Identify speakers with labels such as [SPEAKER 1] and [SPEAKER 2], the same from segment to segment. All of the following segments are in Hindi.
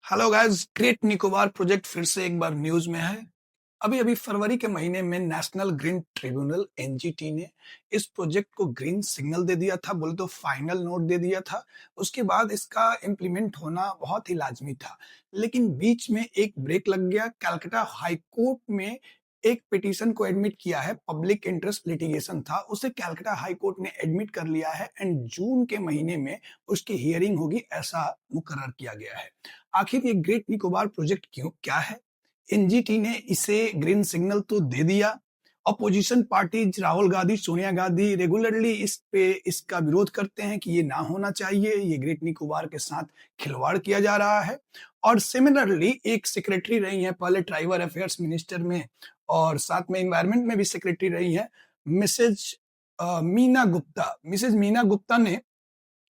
[SPEAKER 1] Hello guys, great Nicobar project फिर से एक बार न्यूज में है। अभी अभी फरवरी के महीने में नेशनल ग्रीन ट्रिब्यूनल एनजीटी ने इस प्रोजेक्ट को ग्रीन सिग्नल दे दिया था, बोले तो फाइनल नोट दे दिया था। उसके बाद इसका इम्प्लीमेंट होना बहुत ही लाजमी था, लेकिन बीच में एक ब्रेक लग गया। कलकत्ता हाई कोर्ट में एक पिटीशन को एडमिट किया है, पब्लिक इंटरेस्ट लिटिगेशन था, उसे कलकत्ता हाई कोर्ट ने एडमिट कर लिया है एंड जून के महीने में उसकी हियरिंग होगी, ऐसा मुकर्रर किया गया है। आखिर ये ग्रेट निकोबार प्रोजेक्ट क्यों क्या है? एनजीटी ने इसे ग्रीन सिग्नल तो दे दिया। Opposition parties Rahul Gandhi, Sonia Gandhi regularly इस पे इसका विरोध करते हैं कि ये ना होना चाहिए, ये ग्रेट निकोबार के साथ खिलवाड़ किया जा रहा है। और सिमिलरली एक सेक्रेटरी रही हैं पहले ट्राइबल अफेयर्स मिनिस्टर में, और साथ में एनवायरमेंट में भी सेक्रेटरी रही हैं, मिसेज मीना गुप्ता। मिसेज मीना गुप्ता ने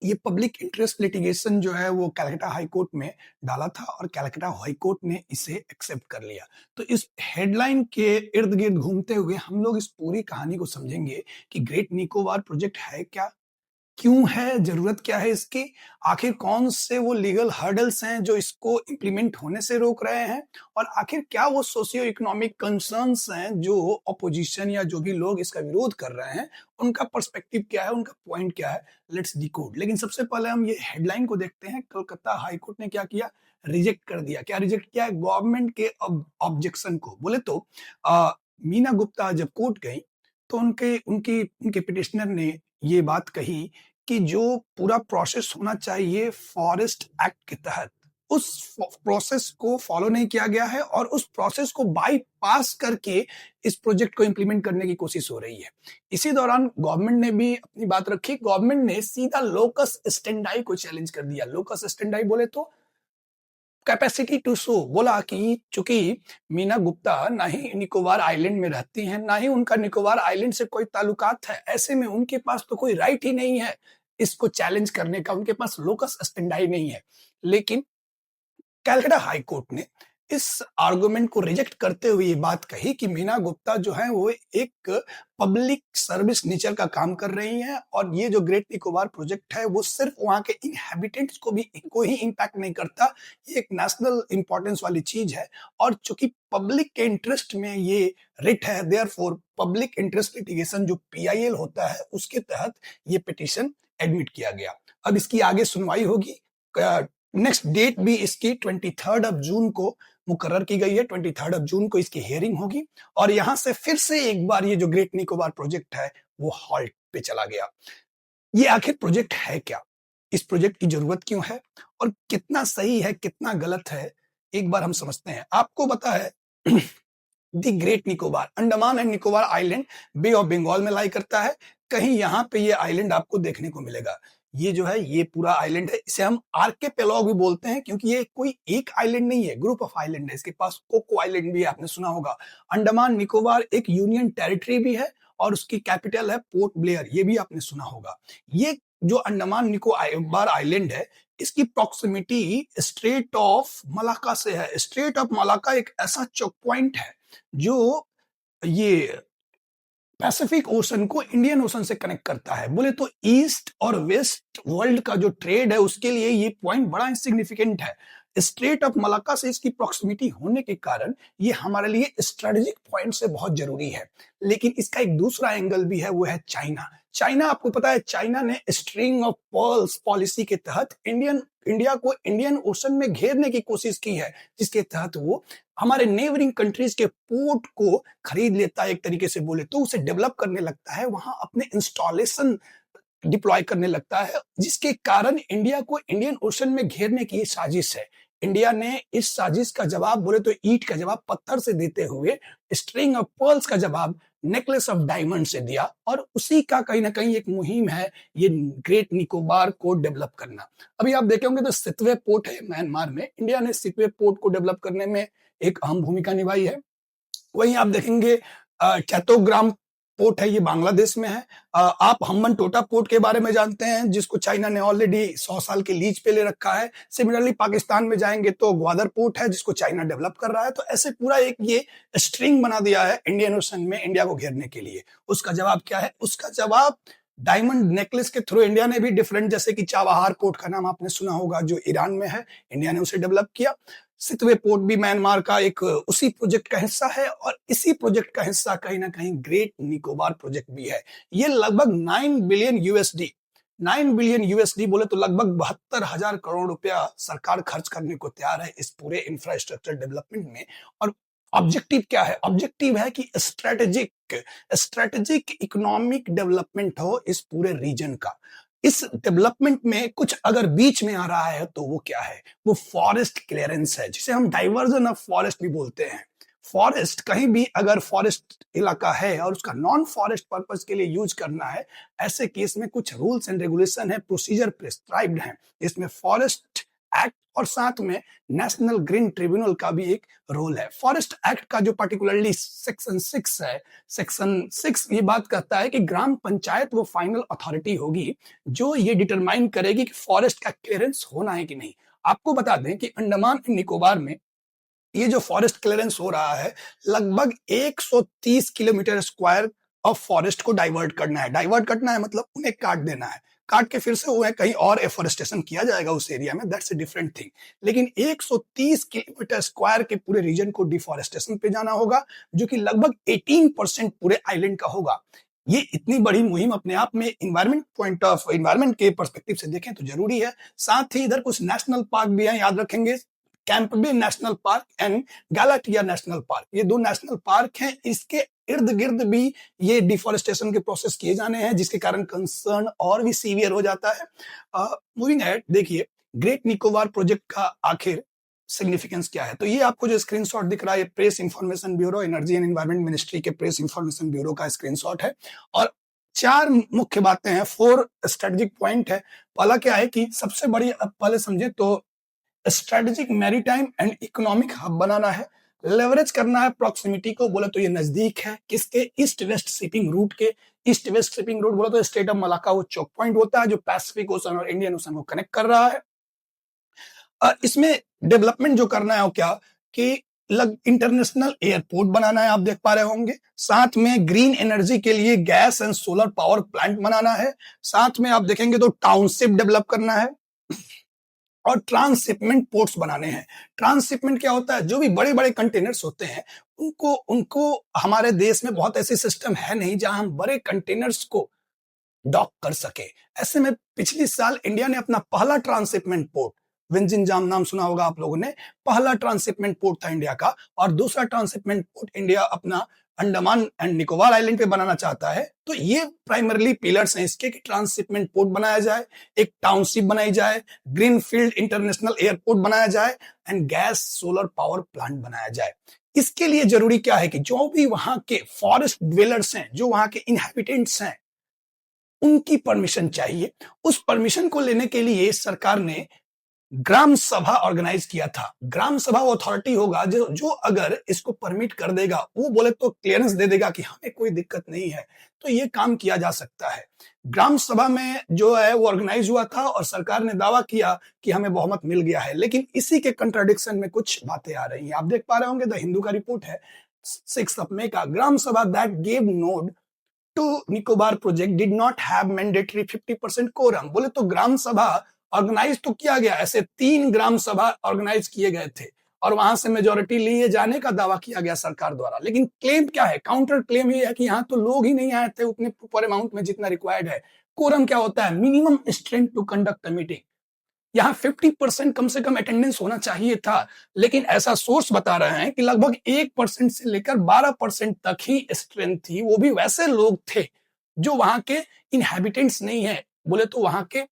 [SPEAKER 1] ये पब्लिक इंटरेस्ट लिटिगेशन जो है वो कलकत्ता हाई कोर्ट में डाला था और कलकत्ता हाई कोर्ट ने इसे एक्सेप्ट कर लिया। तो इस हेडलाइन के इर्द गिर्द घूमते हुए हम लोग इस पूरी कहानी को समझेंगे कि ग्रेट निकोबार प्रोजेक्ट है क्या, क्यों है, जरूरत क्या है इसकी, आखिर कौन से वो लीगल हर्डल्स हैं जो इसको इम्प्लीमेंट होने से रोक रहे हैं, और आखिर क्या वो सोशियो इकोनॉमिक कंसर्न्स हैं जो अपोजिशन या जो भी लोग इसका विरोध कर रहे हैं, उनका पर्सपेक्टिव क्या है, उनका पॉइंट क्या है। Let's decode. लेकिन सबसे पहले हम ये हेडलाइन को देखते हैं। कलकत्ता हाईकोर्ट ने क्या किया? रिजेक्ट कर दिया। क्या रिजेक्ट किया? गवर्नमेंट के ऑब्जेक्शन को। बोले तो मीना गुप्ता जब कोर्ट गई तो उनके उनकी उनके पिटिशनर ने ये बात कही कि जो पूरा प्रोसेस होना चाहिए फॉरेस्ट एक्ट के तहत, उस प्रोसेस को फॉलो नहीं किया गया है और उस प्रोसेस को बाईपास करके इस प्रोजेक्ट को इंप्लीमेंट करने की कोशिश हो रही है। इसी दौरान गवर्नमेंट ने भी अपनी बात रखी। गवर्नमेंट ने सीधा लोकस स्टेंडाई को चैलेंज कर दिया। लोकस स्टेंडाई बोले तो कैपेसिटी टू शो। बोला कि चूंकि मीना गुप्ता ना ही निकोबार आइलैंड में रहती हैं, ना ही उनका निकोबार आइलैंड से कोई ताल्लुकात है, ऐसे में उनके पास तो कोई राइट ही नहीं है इसको चैलेंज करने का, उनके पास लोकस स्टेंडाई नहीं है। लेकिन कलकत्ता हाई कोर्ट ने इस आर्गुमेंट को रिजेक्ट करते हुए ये बात कही कि मीना गुप्ता जो है वो एक पब्लिक सर्विस नेचर का काम कर रही हैं और ये जो ग्रेट निकोबार प्रोजेक्ट है वो सिर्फ वहां के इनहैबिटेंट्स को ही इम्पैक्ट नहीं करता, ये एक नेशनल इंपॉर्टेंस वाली चीज है। और चूंकि पब्लिक के इंटरेस्ट में ये रिट है, देयरफॉर पब्लिक इंटरेस्ट लिटिगेशन जो पीआईएल होता है उसके तहत ये पिटीशन एडमिट किया गया। अब इसकी आगे सुनवाई होगी। नेक्स्ट डेट भी इसकी 23 जून को मुकर्रर की गई है। 23 जून को इसकी हियरिंग होगी और यहां से फिर से एक बार ये जो ग्रेट निकोबार प्रोजेक्ट है वो हॉल्ट पे चला गया। ये आखिर प्रोजेक्ट है क्या, इस प्रोजेक्ट की जरूरत क्यों है और कितना सही है कितना गलत है, एक बार हम समझते हैं। आपको पता है the great Nicobar, Andaman and Nicobar island bay of Bengal में लाई करता है। कहीं यहाँ पे ये आइलैंड आपको देखने को मिलेगा। ये जो है ये पूरा आइलैंड है, इसे हम आर्किपेलाग भी बोलते हैं क्योंकि ये कोई एक आइलैंड नहीं है, ग्रुप ऑफ आइलैंड है। इसके पास कोको आइलैंड भी है, आपने सुना होगा। अंडमान निकोबार एक यूनियन टेरिटरी भी है और उसकी कैपिटल है पोर्ट ब्लेयर, ये भी आपने सुना होगा। ये जो अंडमान निकोबार आइलैंड है इसकी प्रॉक्सिमिटी स्ट्रेट ऑफ मलाक्का से है। स्ट्रेट ऑफ मलाक्का एक ऐसा चौक पॉइंट है जो ये पैसिफिक ओशन को इंडियन ओशन से कनेक्ट करता है। बोले तो ईस्ट और वेस्ट वर्ल्ड का जो ट्रेड है उसके लिए ये पॉइंट बड़ा सिग्निफिकेंट है। स्ट्रेट ऑफ मलाक्का से इसकी प्रॉक्सिमिटी होने के कारण ये हमारे लिए स्ट्रेटेजिक पॉइंट से बहुत जरूरी है। लेकिन इसका एक दूसरा एंगल भी है, वो है चाइना। चाइना, आपको पता है चाइना ने स्ट्रिंग ऑफ पर्ल्स पॉलिसी के तहत इंडिया को इंडियन ओशन में घेरने की कोशिश की है, जिसके तहत वो हमारे नेबरिंग कंट्रीज के पोर्ट को खरीद लेता है, एक तरीके से बोले तो उसे डेवलप करने लगता है, वहां अपने इंस्टॉलेशन डिप्लॉय करने लगता है, जिसके कारण इंडिया को इंडियन ओशन में घेरने की साजिश है। इंडिया ने इस साजिश का जवाब, बोले तो ईंट का जवाब पत्थर से देते हुए स्ट्रिंग ऑफ पर्ल्स का जवाब नेकलेस ऑफ डायमंड से दिया, और उसी का कहीं ना कहीं एक मुहिम है ये ग्रेट निकोबार को डेवलप करना। अभी आप देखे होंगे तो सितवे पोर्ट है म्यांमार में, इंडिया ने सितवे पोर्ट को डेवलप करने में एक अहम भूमिका निभाई है। वहीं आप देखेंगे चैतोग्राम पोर्ट है, ये बांग्लादेश में है। आप हम्बन टोटा पोर्ट के बारे में जानते हैं जिसको चाइना ने ऑलरेडी 100 साल के लीज पे ले रखा है। सिमिलरली पाकिस्तान में जाएंगे तो ग्वादर पोर्ट है जिसको चाइना डेवलप कर रहा है। तो ऐसे पूरा एक ये स्ट्रिंग बना दिया है इंडियन ओशन में इंडिया को घेरने के लिए। उसका जवाब क्या है? उसका जवाब डायमंड नेकलेस के थ्रू इंडिया ने भी डिफरेंट, जैसे कि चाबहार पोर्ट का नाम आपने सुना होगा जो ईरान में है, इंडिया ने उसे डेवलप किया। सितवे पोर्ट भी म्यांमार का एक उसी प्रोजेक्ट का हिस्सा है, और इसी प्रोजेक्ट का हिस्सा कहीं ना कहीं ग्रेट निकोबार प्रोजेक्ट भी है। ये लगभग 9 बिलियन यूएसडी बोले तो लगभग 72,000 करोड़ रुपया सरकार खर्च करने को तैयार है इस पूरे इंफ्रास्ट्रक्चर डेवलपमेंट में। और ऑब्जेक्टिव क्या है? ऑब्जेक्टिव है कि स्ट्रेटेजिक स्ट्रेटेजिक इकोनॉमिक डेवलपमेंट हो इस पूरे रीजन का। इस डेवलपमेंट में कुछ अगर बीच में आ रहा है तो वो क्या है? वो फॉरेस्ट क्लियरेंस है, जिसे हम डाइवर्जन ऑफ फॉरेस्ट भी बोलते हैं। फॉरेस्ट, कहीं भी अगर फॉरेस्ट इलाका है और उसका नॉन फॉरेस्ट पर्पस के लिए यूज करना है, ऐसे केस में कुछ रूल्स एंड रेगुलेशन है, प्रोसीजर प्रिस्क्राइब्ड है। इसमें फॉरेस्ट एक्ट और साथ में नेशनल ग्रीन ट्रिब्यूनल का भी एक रोल है। फॉरेस्ट एक्ट का जो पर्टिकुलरली सेक्शन 6 है, सेक्शन 6 ये बात कहता है कि ग्राम पंचायत वो फाइनल अथॉरिटी होगी जो ये डिटरमाइन करेगी कि फॉरेस्ट का क्लियरेंस होना है कि नहीं। आपको बता दें कि अंडमान एंड निकोबार में ये जो फॉरेस्ट क्लियरेंस हो रहा है, लगभग 130 किलोमीटर स्क्वायर ऑफ फॉरेस्ट को डाइवर्ट करना है। डाइवर्ट करना है मतलब उन्हें काट देना है, काट के फिर से उन्हें कहीं और एफोरेस्टेशन किया जाएगा उस एरिया में, दैट्स ए डिफरेंट थिंग। लेकिन 130 किलोमीटर स्क्वायर के पूरे रीजन को डिफोरेस्टेशन पे जाना होगा, जो कि लगभग 18% पूरे आइलैंड का होगा। ये इतनी बड़ी मुहिम अपने आप में इन्वायरमेंट के पर्सपेक्टिव से देखें तो जरूरी है। साथ ही इधर कुछ नेशनल पार्क भी हैं, याद रखेंगे, Campbell Bay national park and Galathea national park, ये दो नेशनल पार्क हैं। इसके इर्द गिर्द भी ये डिफोरेस्टेशन के प्रोसेस किए जाने हैं, जिसके कारण कंसर्न और भी सीवियर हो जाता है। मूविंग एहेड, देखिए ग्रेट निकोबार प्रोजेक्ट का आखिर सिग्निफिकेंस क्या है। तो ये आपको जो स्क्रीनशॉट दिख रहा है, press information bureau, energy and environment ministry के प्रेस इंफॉर्मेशन ब्यूरो का स्क्रीनशॉट है। और 4 मुख्य बातें हैं, 4 स्ट्रेटेजिक पॉइंट है। पहला क्या है कि सबसे बड़ी, अब पहले समझे तो strategic maritime and economic hub बनाना है, लेवरेज करना है प्रॉक्सिमिटी को, बोले तो ये नजदीक है किसके, ईस्ट वेस्ट शिपिंग रूट के। ईस्ट वेस्ट शिपिंग रूट बोले तो स्टेट ऑफ मलाका वो चौक पॉइंट होता है जो पैसिफिक ओशन और इंडियन ओशन को कनेक्ट कर रहा है। इसमें डेवलपमेंट जो करना है वो क्या कि इंटरनेशनल एयरपोर्ट बनाना है, आप देख पा रहे होंगे। साथ में ग्रीन एनर्जी के लिए gas and solar power plant बनाना है। साथ में आप देखेंगे तो टाउनशिप डेवलप करना है और ट्रांसशिपमेंट पोर्ट्स बनाने हैं। ट्रांसशिपमेंट क्या होता है? जो भी बड़े बड़े कंटेनर्स होते हैं उनको उनको हमारे देश में बहुत ऐसे सिस्टम है नहीं जहां हम बड़े कंटेनर्स को डॉक कर सके। ऐसे में पिछले साल इंडिया ने अपना पहला ट्रांसशिपमेंट पोर्ट, विंजिंजाम नाम सुना होगा आप लोगों ने, पहला ट्रांसशिपमेंट पोर्ट था इंडिया का। और दूसरा ट्रांसशिपमेंट पोर्ट इंडिया अपना अंडमान एंड निकोबार आइलैंड पे बनाना चाहता है। तो ये प्राइमरली पिलर्स हैं इसके कि ट्रांसशिपमेंट पोर्ट बनाया जाए, एक टाउनशिप बनाई जाए, ग्रीनफील्ड इंटरनेशनल एयरपोर्ट बनाया जाए and gas solar power plant बनाया जाए। इसके लिए जरूरी क्या है कि जो भी वहां के फॉरेस्ट ड्वेलर्स हैं, जो वहां के इनहैबिटेंट्स हैं, उनकी परमिशन चाहिए। उस परमिशन को लेने के लिए सरकार ने ग्राम सभा ऑर्गेनाइज किया था। ग्राम सभा वो अथॉरिटी होगा जो अगर इसको परमिट कर देगा, वो बोले तो क्लियरेंस दे देगा कि हमें कोई दिक्कत नहीं है, तो ये काम किया जा सकता है। ग्राम सभा में जो है वो ऑर्गेनाइज हुआ था और सरकार ने दावा किया कि हमें बहुमत मिल गया है। लेकिन इसी के कंट्राडिक्शन में कुछ बातें आ रही हैं, आप देख पा रहे होंगे। द हिंदू का रिपोर्ट है 6 मई का, gram sabha that gave nod to Nicobar project did not have mandatory 50% quorum. बोले तो ग्राम सभा ऑर्गेनाइज तो किया गया, ऐसे 3 ग्राम सभा ऑर्गेनाइज किए गए थे और वहां से मेजोरिटी लिए जाने का दावा किया गया सरकार द्वारा। लेकिन क्लेम क्या है? काउंटर क्लेम ये है कि यहाँ तो लोग ही नहीं आए थे उतने प्रॉपर अमाउंट में जितना रिक्वायर्ड है। कोरम क्या होता है? Minimum strength to conduct a meeting. यहाँ 50% कम से कम अटेंडेंस होना चाहिए था, लेकिन ऐसा सोर्स बता रहे हैं कि लगभग 1% से लेकर 12% तक ही स्ट्रेंथ थी। वो भी वैसे लोग थे जो वहां के इनहैबिटेंट्स नहीं है, बोले तो वहां के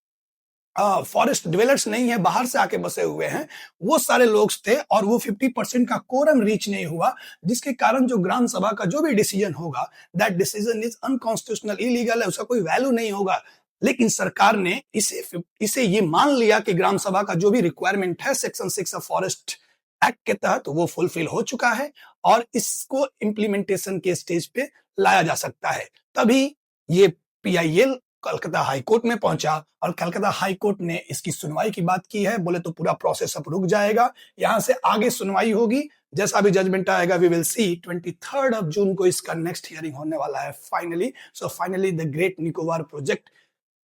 [SPEAKER 1] फॉरेस्ट डिवेलर्स नहीं है, बाहर से आके बसे हुए हैं, वो सारे लोग थे। और वो 50% का कोरम रीच नहीं हुआ, जिसके कारण जो ग्राम सभा का जो भी डिसीजन होगा, that decision is unconstitutional, illegal है, उसका कोई वैल्यू नहीं होगा। लेकिन सरकार ने इसे ये मान लिया कि ग्राम सभा का जो भी रिक्वायरमेंट है सेक्शन 6 ऑफ फॉरेस्ट एक्ट के तहत वो फुलफिल हो चुका है और इसको इम्प्लीमेंटेशन के स्टेज पे लाया जा सकता है। तभी ये पीआईएल कलकत्ता हाईकोर्ट में पहुंचा और कलकत्ता हाईकोर्ट ने इसकी सुनवाई की बात की है। बोले तो पूरा प्रोसेस अब रुक जाएगा, यहां से आगे सुनवाई होगी जैसा भी जजमेंट आएगा वी विल सी। 23 जून को इसका नेक्स्ट हियरिंग होने वाला है finally. So finally the great Nicobar project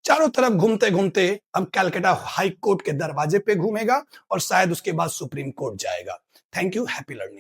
[SPEAKER 1] चारों तरफ घूमते घूमते अब कैलकाटा हाई कोर्ट के दरवाजे पे घूमेगा और शायद उसके बाद सुप्रीम कोर्ट जाएगा। Thank you, happy learning.